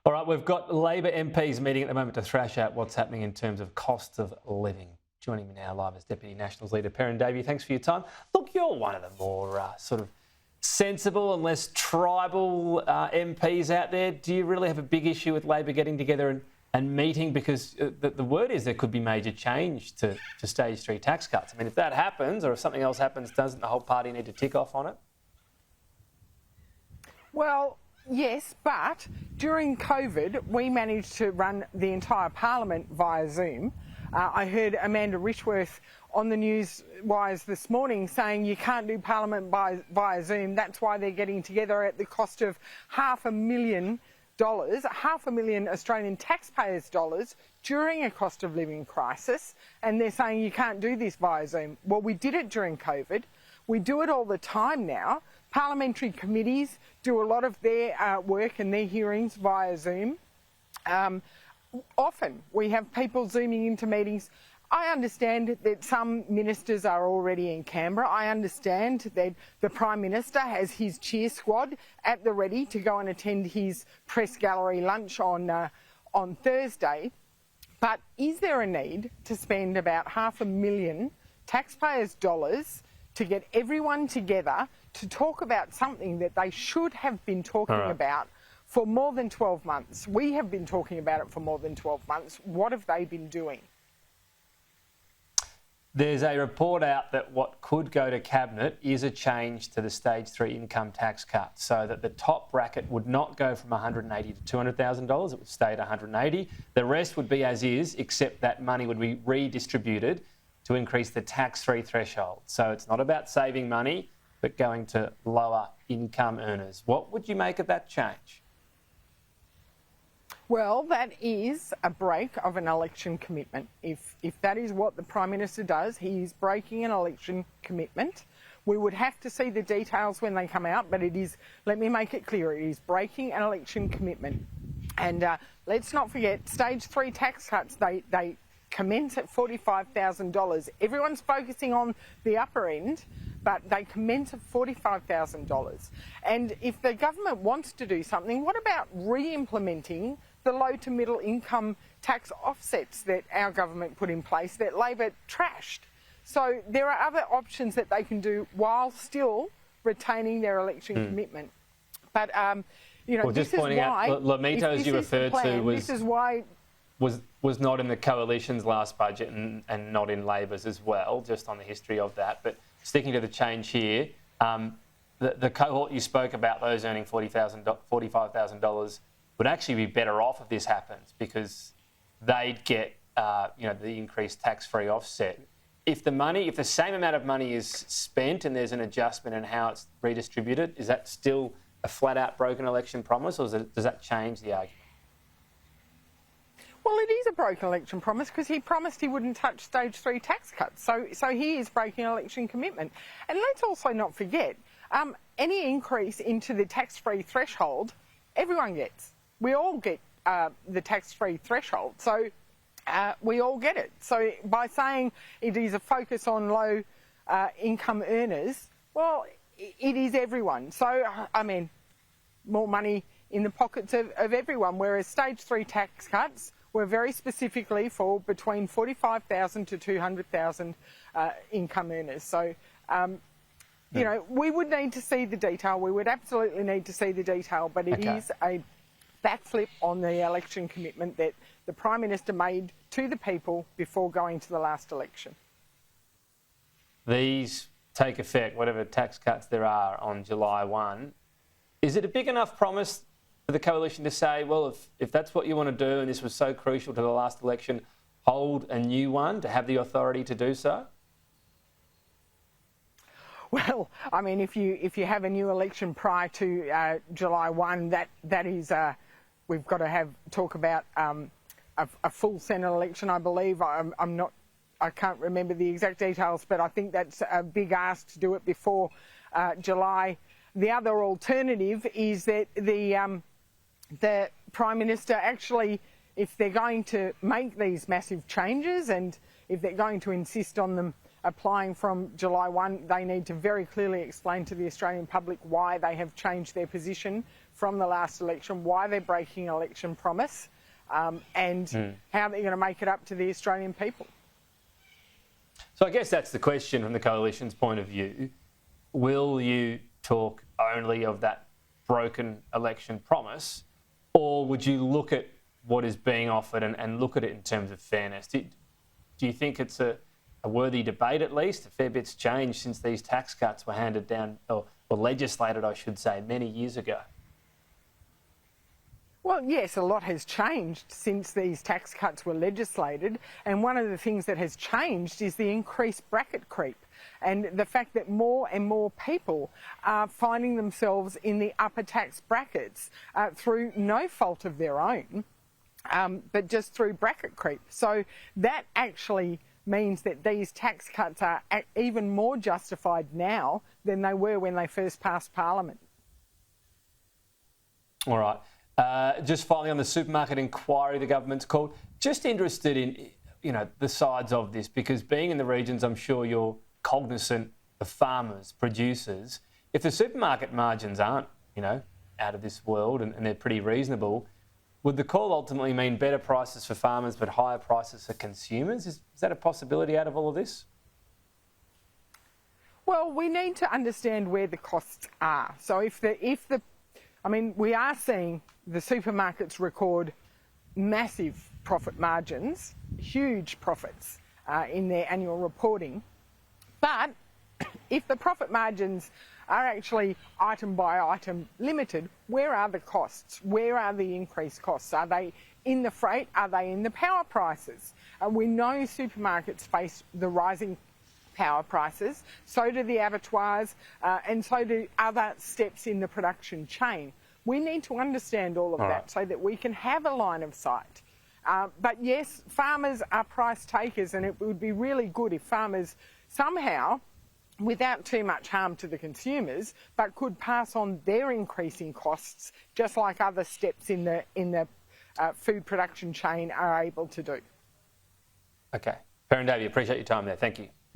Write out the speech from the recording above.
All right, we've got Labor MPs meeting at the moment to thrash out what's happening in terms of cost of living. Joining me now live is Deputy Nationals Leader Perin Davey. Thanks for your time. Look, you're one of the more sort of sensible and less tribal MPs out there. Do you really have a big issue with Labor getting together and meeting? Because the word is there could be major change to stage 3 tax cuts. I mean, if that happens or if something else happens, doesn't the whole party need to tick off on it? Well, yes, but during COVID, we managed to run the entire parliament via Zoom. I heard Amanda Richworth on the news wires this morning saying you can't do parliament via Zoom. That's why they're getting together at the cost of $500,000, $500,000 Australian taxpayers' dollars during a cost of living crisis. And they're saying you can't do this via Zoom. Well, we did it during COVID. We do it all the time now. Parliamentary committees do a lot of their work and their hearings via Zoom. Often we have people zooming into meetings. I understand that some ministers are already in Canberra. I understand that the Prime Minister has his cheer squad at the ready to go and attend his press gallery lunch on Thursday. But is there a need to spend about $500,000 taxpayers' dollars to get everyone together to talk about something that they should have been talking about for more than 12 months? We have been talking about it for more than 12 months. What have they been doing? There's a report out that what could go to Cabinet is a change to the stage 3 income tax cut, so that the top bracket would not go from $180,000 to $200,000. It would stay at $180,000. The rest would be as is, except that money would be redistributed to increase the tax-free threshold. So it's not about saving money, but going to lower income earners. What would you make of that change? Well, that is a break of an election commitment. If that is what the Prime Minister does, he is breaking an election commitment. We would have to see the details when they come out, but it is, let me make it clear, it is breaking an election commitment. And let's not forget, stage 3 tax cuts, they commence at $45,000. Everyone's focusing on the upper end, but they commence at $45,000. And if the government wants to do something, what about re-implementing the low to middle income tax offsets that our government put in place that Labor trashed? So there are other options that they can do while still retaining their election commitment. But, you know, well, this just is pointing why... out, Lamito, as you referred to, this is why... was not in the Coalition's last budget and not in Labor's as well, just on the history of that. But sticking to the change here, the cohort you spoke about, those earning $45,000, would actually be better off if this happens, because they'd get the increased tax-free offset. If the same amount of money is spent and there's an adjustment in how it's redistributed, is that still a flat-out broken election promise, or does that change the argument? Well, it is a broken election promise because he promised he wouldn't touch stage 3 tax cuts. So he is breaking an election commitment. And let's also not forget, any increase into the tax-free threshold, everyone gets. We all get the tax-free threshold. So we all get it. So by saying it is a focus on low income earners, well, it is everyone. So, I mean, more money in the pockets of everyone, whereas stage 3 tax cuts were very specifically for between $45,000 to $200,000 income earners. So, you know, we would need to see the detail. We would absolutely need to see the detail, but it is a backflip on the election commitment that the Prime Minister made to the people before going to the last election. These take effect, whatever tax cuts there are, on July 1. Is it a big enough promise for the Coalition to say, well, if that's what you want to do and this was so crucial to the last election, hold a new one to have the authority to do so? Well, I mean, if you have a new election prior to July 1, that is, we've got to talk about a full Senate election, I believe. I can't remember the exact details, but I think that's a big ask to do it before July. The other alternative is that the Prime Minister actually, if they're going to make these massive changes and if they're going to insist on them applying from July 1, they need to very clearly explain to the Australian public why they have changed their position from the last election, why they're breaking election promise, and how they're going to make it up to the Australian people. So I guess that's the question from the Coalition's point of view. Will you talk only of that broken election promise, or would you look at what is being offered and look at it in terms of fairness? Do you think it's a worthy debate at least? A fair bit's changed since these tax cuts were handed down, or legislated, I should say, many years ago. Well, yes, a lot has changed since these tax cuts were legislated, and one of the things that has changed is the increased bracket creep and the fact that more and more people are finding themselves in the upper tax brackets through no fault of their own, but just through bracket creep. So that actually means that these tax cuts are even more justified now than they were when they first passed Parliament. All right. Just finally on the supermarket inquiry the government's called, just interested in, the sides of this, because being in the regions, I'm sure you're cognizant of farmers, producers. If the supermarket margins aren't, out of this world and they're pretty reasonable, would the call ultimately mean better prices for farmers but higher prices for consumers? Is that a possibility out of all of this? Well, we need to understand where the costs are. So we are seeing the supermarkets record massive profit margins, huge profits in their annual reporting. But if the profit margins are actually item by item limited, where are the costs? Where are the increased costs? Are they in the freight? Are they in the power prices? We know supermarkets face the rising power prices, so do the abattoirs, and so do other steps in the production chain. We need to understand all of that so that we can have a line of sight. But yes, farmers are price takers, and it would be really good if farmers somehow, without too much harm to the consumers, but could pass on their increasing costs, just like other steps in the food production chain are able to do. Okay. Perin Davey, appreciate your time there. Thank you.